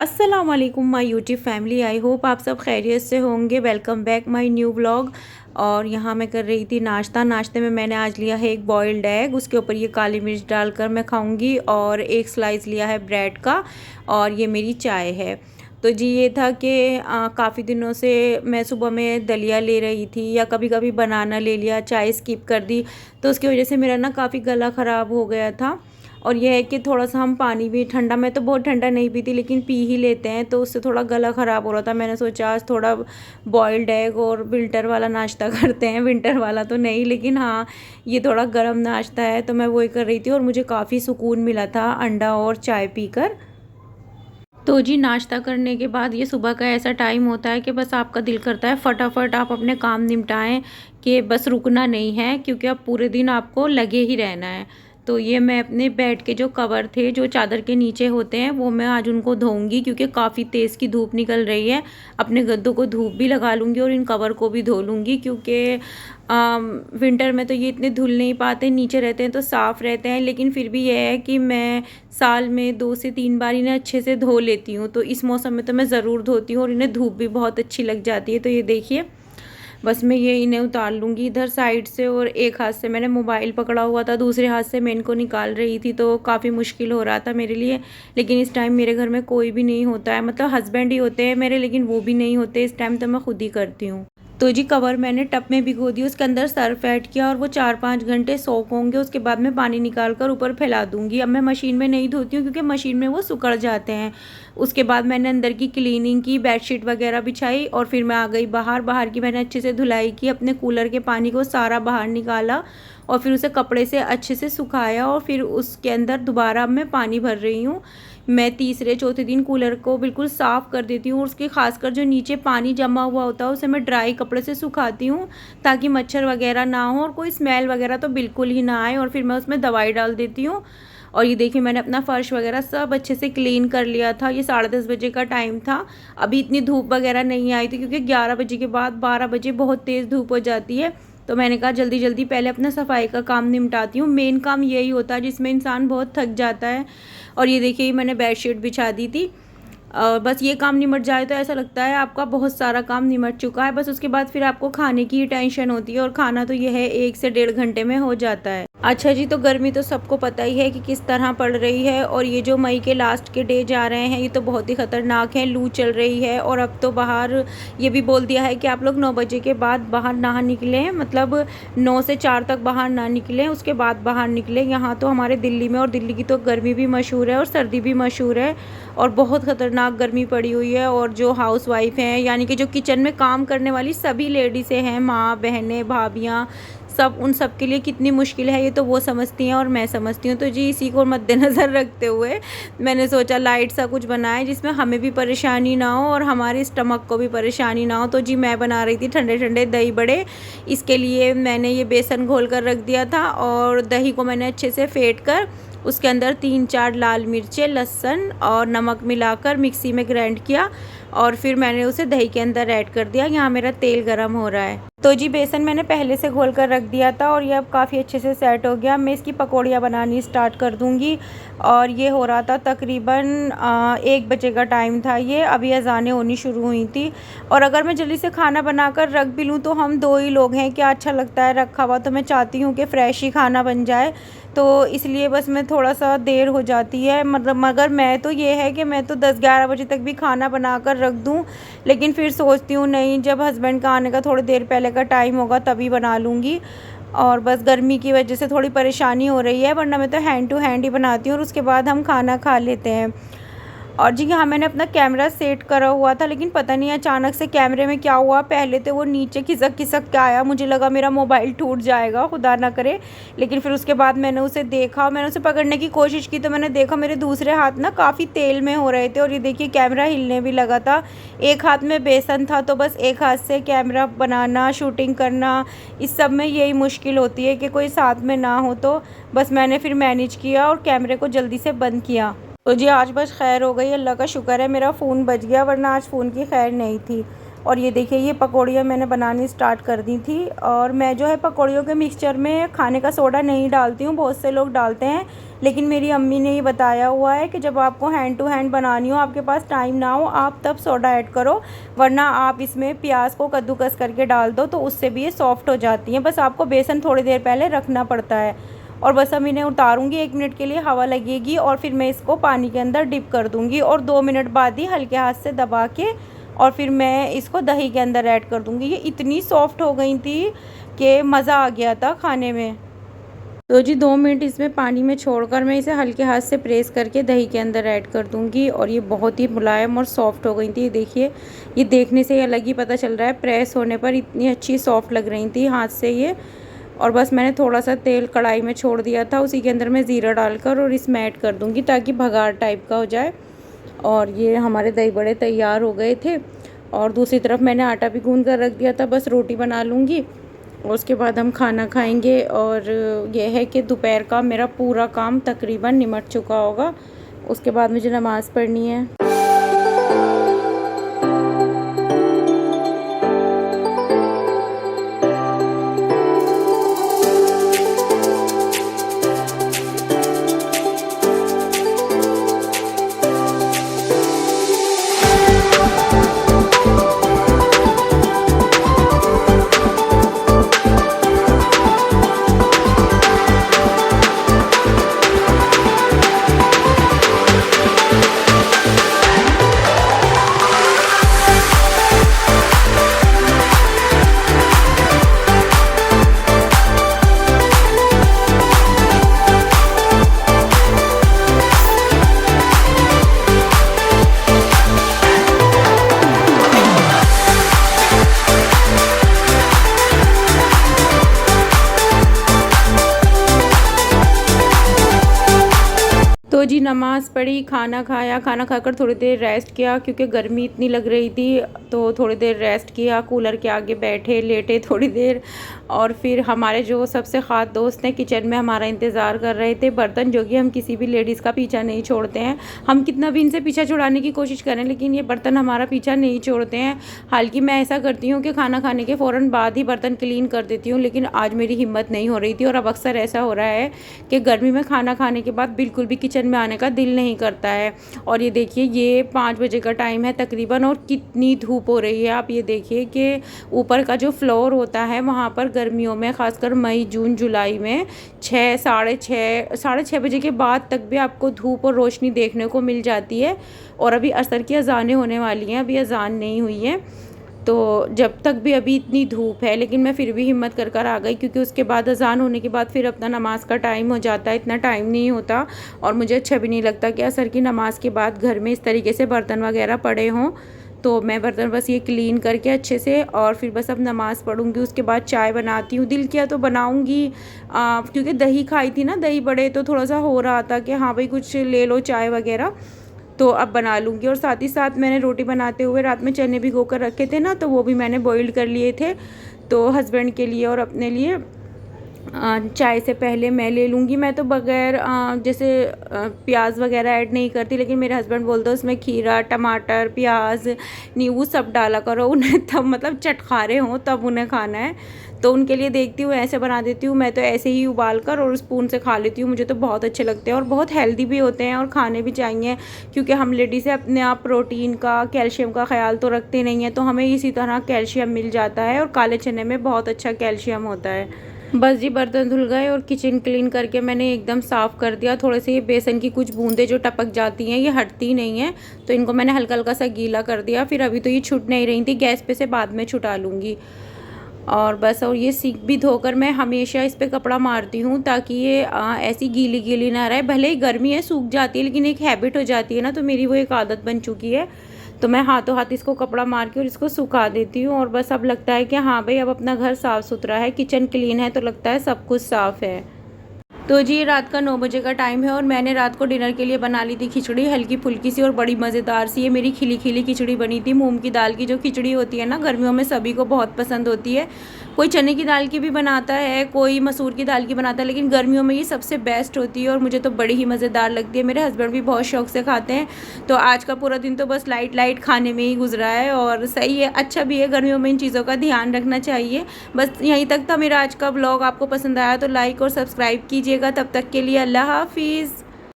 अस्सलाम वालेकुम my YouTube family. I hope आप सब खैरियत से होंगे। Welcome back my new vlog. और यहाँ मैं कर रही थी नाश्ता। नाश्ते में मैंने आज लिया है एक बॉइल्ड एग, उसके ऊपर ये काली मिर्च डालकर मैं खाऊंगी, और एक स्लाइस लिया है ब्रेड का, और ये मेरी चाय है। तो जी ये था कि काफ़ी दिनों से मैं सुबह में दलिया ले रही थी, या कभी कभी बनाना ले लिया, चाय स्किप कर दी, तो उसकी वजह से मेरा ना काफ़ी गला ख़राब हो गया था। और यह है कि थोड़ा सा हम पानी भी ठंडा, मैं तो बहुत ठंडा नहीं पीती लेकिन पी ही लेते हैं, तो उससे थोड़ा गला ख़राब हो रहा था। मैंने सोचा आज थोड़ा बॉइल्ड एग और विंटर वाला नाश्ता करते हैं। विंटर वाला तो नहीं, लेकिन हाँ ये थोड़ा गर्म नाश्ता है, तो मैं वही कर रही थी और मुझे काफ़ी सुकून मिला था अंडा और चाय पीकर। तो जी नाश्ता करने के बाद ये सुबह का ऐसा टाइम होता है कि बस आपका दिल करता है फटाफट आप अपने काम निपटाएं, कि बस रुकना नहीं है, क्योंकि अब पूरे दिन आपको लगे ही रहना है। तो ये मैं अपने बेड के जो कवर थे, जो चादर के नीचे होते हैं, वो मैं आज उनको धोऊंगी, क्योंकि काफ़ी तेज़ की धूप निकल रही है। अपने गद्दों को धूप भी लगा लूँगी और इन कवर को भी धो लूँगी, क्योंकि विंटर में तो ये इतने धुल नहीं पाते, नीचे रहते हैं तो साफ़ रहते हैं, लेकिन फिर भी यह है कि मैं साल में 2 से 3 बार इन्हें अच्छे से धो लेती हूँ। तो इस मौसम में तो मैं ज़रूर धोती हूँ, और इन्हें धूप भी बहुत अच्छी लग जाती है। तो ये देखिए, बस मैं ये इन्हें उतार लूँगी इधर साइड से, और एक हाथ से मैंने मोबाइल पकड़ा हुआ था, दूसरे हाथ से मैं इनको निकाल रही थी, तो काफ़ी मुश्किल हो रहा था मेरे लिए। लेकिन इस टाइम मेरे घर में कोई भी नहीं होता है, मतलब हस्बैंड ही होते हैं मेरे, लेकिन वो भी नहीं होते इस टाइम, तो मैं खुद ही करती हूँ। तो जी कवर मैंने टब में भिगो दी, उसके अंदर सर्फ ऐड किया, और वो 4-5 घंटे सोक होंगे। उसके बाद मैं पानी निकाल कर ऊपर फैला दूंगी। अब मैं मशीन में नहीं धोती हूँ, क्योंकि मशीन में वो सुकड़ जाते हैं। उसके बाद मैंने अंदर की क्लीनिंग की, बेडशीट वगैरह बिछाई, और फिर मैं आ गई बाहर। बाहर की मैंने अच्छे से धुलाई की, अपने कूलर के पानी को सारा बाहर निकाला, और फिर उसे कपड़े से अच्छे से सुखाया, और फिर उसके अंदर दोबारा मैं पानी भर रही हूँ। मैं तीसरे चौथे दिन कूलर को बिल्कुल साफ़ कर देती हूँ, और उसके खासकर जो नीचे पानी जमा हुआ होता है उसे मैं ड्राई कपड़े से सुखाती हूँ, ताकि मच्छर वगैरह ना हो और कोई स्मेल वगैरह तो बिल्कुल ही ना आए। और फिर मैं उसमें दवाई डाल देती हूँ। और ये देखिए, मैंने अपना फ़र्श वगैरह सब अच्छे से क्लीन कर लिया था। ये 10:30 बजे का टाइम था। अभी इतनी धूप वगैरह नहीं आई थी, क्योंकि 11 बजे के बाद 12 बजे बहुत तेज़ धूप हो जाती है। तो मैंने कहा जल्दी जल्दी पहले अपना सफाई का काम निपटाती हूँ। मेन काम यही होता है जिसमें इंसान बहुत थक जाता है। और ये देखिए, मैंने बेडशीट बिछा दी थी। बस ये काम निमट जाए तो ऐसा लगता है आपका बहुत सारा काम निमट चुका है। बस उसके बाद फिर आपको खाने की ही टेंशन होती है, और खाना तो यह है 1 से 1.5 घंटे में हो जाता है। अच्छा जी, तो गर्मी तो सबको पता ही है कि किस तरह पड़ रही है, और ये जो मई के लास्ट के डे जा रहे हैं ये तो बहुत ही ख़तरनाक है। लू चल रही है, और अब तो बाहर ये भी बोल दिया है कि आप लोग 9 बजे के बाद बाहर ना निकलें, मतलब 9 से 4 तक बाहर ना निकलें, उसके बाद बाहर निकलें। यहाँ तो हमारे दिल्ली में, और दिल्ली की तो गर्मी भी मशहूर है और सर्दी भी मशहूर है, और बहुत ख़तरनाक गर्मी पड़ी हुई है। और जो हाउस वाइफ हैं, यानी कि जो किचन में काम करने वाली सभी लेडीज़ें हैं, माँ बहनें भाभियाँ, सब, उन सब के लिए कितनी मुश्किल है ये तो वो समझती हैं और मैं समझती हूँ। तो जी इसी को मद्देनज़र रखते हुए मैंने सोचा लाइट सा कुछ बनाए, जिसमें हमें भी परेशानी ना हो और हमारे स्टमक को भी परेशानी ना हो। तो जी मैं बना रही थी ठंडे ठंडे दही बड़े। इसके लिए मैंने ये बेसन घोल कर रख दिया था, और दही को मैंने अच्छे से फेंट कर उसके अंदर 3-4 लाल मिर्चें, लहसुन और नमक मिलाकर मिक्सी में ग्राइंड किया, और फिर मैंने उसे दही के अंदर ऐड कर दिया। यहाँ मेरा तेल गरम हो रहा है। तो जी बेसन मैंने पहले से घोल कर रख दिया था, और ये अब काफ़ी अच्छे से सेट हो गया। मैं इसकी पकौड़ियाँ बनानी स्टार्ट कर दूँगी। और ये हो रहा था तकरीबन 1 बजे का टाइम था। ये अभी अज़ानें होनी शुरू हुई थी। और अगर मैं जल्दी से खाना बनाकर रख भी लूँ तो हम 2 ही लोग हैं, क्या अच्छा लगता है रखा हुआ। तो मैं चाहती हूँ कि फ़्रेश ही खाना बन जाए, तो इसलिए बस मैं थोड़ा सा देर हो जाती है। मतलब मगर मैं तो ये है कि मैं तो 10-11 बजे तक भी खाना बनाकर रख दूँ, लेकिन फिर सोचती हूँ नहीं, जब हस्बैंड का आने का थोड़ी देर पहले का टाइम होगा तभी बना लूँगी। और बस गर्मी की वजह से थोड़ी परेशानी हो रही है, वरना मैं तो हैंड टू हैंड ही बनाती हूँ, और उसके बाद हम खाना खा लेते हैं। और जी हाँ, मैंने अपना कैमरा सेट करा हुआ था, लेकिन पता नहीं अचानक से कैमरे में क्या हुआ, पहले तो वो नीचे खिसक खिसक के आया। मुझे लगा मेरा मोबाइल टूट जाएगा, खुदा ना करे। लेकिन फिर उसके बाद मैंने उसे देखा, मैंने उसे पकड़ने की कोशिश की, तो मैंने देखा मेरे दूसरे हाथ ना काफ़ी तेल में हो रहे थे, और ये देखिए कैमरा हिलने भी लगा था। एक हाथ में बेसन था, तो बस एक हाथ से कैमरा बनाना, शूटिंग करना, इस सब में यही मुश्किल होती है कि कोई साथ में ना हो। तो बस मैंने फिर मैनेज किया और कैमरे को जल्दी से बंद किया। तो जी आज बस खैर हो गई, अल्लाह का शुक्र है मेरा फ़ोन बच गया, वरना आज फ़ोन की खैर नहीं थी। और ये देखिए ये पकौड़ियाँ मैंने बनानी स्टार्ट कर दी थी। और मैं जो है पकौड़ियों के मिक्सचर में खाने का सोडा नहीं डालती हूँ, बहुत से लोग डालते हैं, लेकिन मेरी अम्मी ने ये बताया हुआ है कि जब आपको हैंड टू हैंड बनानी हो, आपके पास टाइम ना हो, आप तब सोडा ऐड करो, वरना आप इसमें प्याज को कद्दूकस करके डाल दो तो उससे भी ये सॉफ्ट हो जाती हैं। बस आपको बेसन थोड़ी देर पहले रखना पड़ता है। और बस अब इन्हें उतारूँगी, 1 मिनट के लिए हवा लगेगी और फिर मैं इसको पानी के अंदर डिप कर दूँगी और 2 मिनट बाद ही हल्के हाथ से दबा के और फिर मैं इसको दही के अंदर ऐड कर दूँगी। ये इतनी सॉफ्ट हो गई थी कि मज़ा आ गया था खाने में। तो जी 2 मिनट इसमें पानी में छोड़कर मैं इसे हल्के हाथ से प्रेस करके दही के अंदर ऐड कर दूँगी और ये बहुत ही मुलायम और सॉफ्ट हो गई थी। देखिए ये देखने से ही अलग ही पता चल रहा है, प्रेस होने पर इतनी अच्छी सॉफ्ट लग रही थी हाथ से ये। और बस मैंने थोड़ा सा तेल कढ़ाई में छोड़ दिया था, उसी के अंदर मैं ज़ीरा डालकर और इसमें ऐड कर दूँगी ताकि भगार टाइप का हो जाए। और ये हमारे दही बड़े तैयार हो गए थे और दूसरी तरफ मैंने आटा भी गूँध कर रख दिया था, बस रोटी बना लूँगी और उसके बाद हम खाना खाएंगे। और यह है कि दोपहर का मेरा पूरा काम तकरीबन निमट चुका होगा। उसके बाद मुझे नमाज़ पढ़नी है। तो जी नमाज़ पढ़ी, खाना खाया, खाना खाकर थोड़ी देर रेस्ट किया क्योंकि गर्मी इतनी लग रही थी, तो थोड़ी देर रेस्ट किया, कूलर के आगे बैठे लेटे थोड़ी देर। और फिर हमारे जो सबसे ख़ास दोस्त हैं किचन में हमारा इंतज़ार कर रहे थे। बर्तन जो कि हम किसी भी लेडीज़ का पीछा नहीं छोड़ते हैं, हम कितना भी इनसे पीछा छुड़ाने की कोशिश करें लेकिन ये बर्तन हमारा पीछा नहीं छोड़ते हैं। हालांकि मैं ऐसा करती हूँ कि खाना खाने के फ़ौरन बाद ही बर्तन क्लीन कर देती हूँ, लेकिन आज मेरी हिम्मत नहीं हो रही थी। और अब अक्सर ऐसा हो रहा है कि गर्मी में खाना खाने के बाद बिल्कुल भी किचन में आने का दिल नहीं करता है। और ये देखिए ये 5 बजे का टाइम है तकरीबन और कितनी धूप हो रही है। आप ये देखिए कि ऊपर का जो फ्लोर होता है वहाँ पर गर्मियों में ख़ासकर मई जून जुलाई में 6 साढ़े छः बजे के बाद तक भी आपको धूप और रोशनी देखने को मिल जाती है। और अभी असर की अज़ानें होने वाली हैं, अभी अज़ान नहीं हुई है, तो जब तक भी अभी इतनी धूप है, लेकिन मैं फिर भी हिम्मत कर कर आ गई क्योंकि उसके बाद अज़ान होने के बाद फिर अपना नमाज़ का टाइम हो जाता है, इतना टाइम नहीं होता। और मुझे अच्छा भी नहीं लगता कि असर की नमाज़ के बाद घर में इस तरीके से बर्तन वगैरह पड़े हों। तो मैं बर्तन बस ये क्लीन करके अच्छे से और फिर बस अब नमाज़ पढ़ूँगी। उसके बाद चाय बनाती हूँ, दिल किया तो बनाऊँगी क्योंकि दही खाई थी ना, दही बड़े, तो थोड़ा सा हो रहा था कि हाँ भाई कुछ ले लो चाय वगैरह, तो अब बना लूँगी। और साथ ही साथ मैंने रोटी बनाते हुए रात में चने भिगो कर रखे थे ना, तो वो भी मैंने बॉइल्ड कर लिए थे, तो हस्बैंड के लिए और अपने लिए चाय से पहले मैं ले लूँगी। मैं तो बग़ैर जैसे प्याज वगैरह ऐड नहीं करती, लेकिन मेरे हस्बैंड बोलते हैं उसमें खीरा, टमाटर, प्याज, नींबू सब डाला करो, उन्हें तब मतलब चटखारे हों तब उन्हें खाना है, तो उनके लिए देखती हूँ ऐसे बना देती हूँ। मैं तो ऐसे ही उबाल कर और स्पून से खा लेती हूँ, मुझे तो बहुत अच्छे लगते हैं और बहुत हेल्दी भी होते हैं और खाने भी चाहिए क्योंकि हम लेडीज़ अपने आप प्रोटीन का, कैल्शियम का ख्याल तो रखते नहीं हैं, तो हमें इसी तरह कैल्शियम मिल जाता है और काले चने में बहुत अच्छा कैल्शियम होता है। बस जी बर्तन धुल गए और किचन क्लीन करके मैंने एकदम साफ़ कर दिया। थोड़े से ये बेसन की कुछ बूंदें जो टपक जाती हैं ये हटती नहीं हैं, तो इनको मैंने हल्का हल्का सा गीला कर दिया। फिर अभी तो ये छूट नहीं रही थी, गैस पे से बाद में छुटा लूँगी। और बस, और ये सीख भी धोकर मैं हमेशा इस पे कपड़ा मारती हूँ ताकि ये ऐसी गीली गीली ना रहे। भले ही गर्मी है सूख जाती है, लेकिन एक हैबिट हो जाती है ना, तो मेरी वो एक आदत बन चुकी है, तो मैं हाथों हाथ इसको कपड़ा मार के और इसको सुखा देती हूँ। और बस अब लगता है कि हाँ भाई अब अपना घर साफ़ सुथरा है, किचन क्लीन है, तो लगता है सब कुछ साफ़ है। तो जी रात का 9 बजे का टाइम है और मैंने रात को डिनर के लिए बना ली थी खिचड़ी, हल्की फुल्की सी और बड़ी मज़ेदार सी। ये मेरी खिली खिली खिचड़ी बनी थी। मूंग की दाल की जो खिचड़ी होती है ना, गर्मियों में सभी को बहुत पसंद होती है। कोई चने की दाल की भी बनाता है, कोई मसूर की दाल की बनाता है, लेकिन गर्मियों में ये सबसे बेस्ट होती है और मुझे तो बड़ी ही मज़ेदार लगती है। मेरे हस्बैंड भी बहुत शौक से खाते हैं। तो आज का पूरा दिन तो बस लाइट लाइट खाने में ही गुजरा है और सही है, अच्छा भी है। गर्मियों में इन चीज़ों का ध्यान रखना चाहिए। बस यहीं तक था मेरा आज का ब्लॉग। आपको पसंद आया तो लाइक और सब्सक्राइब कीजिएगा। तब तक के लिए अल्लाह हाफिज़।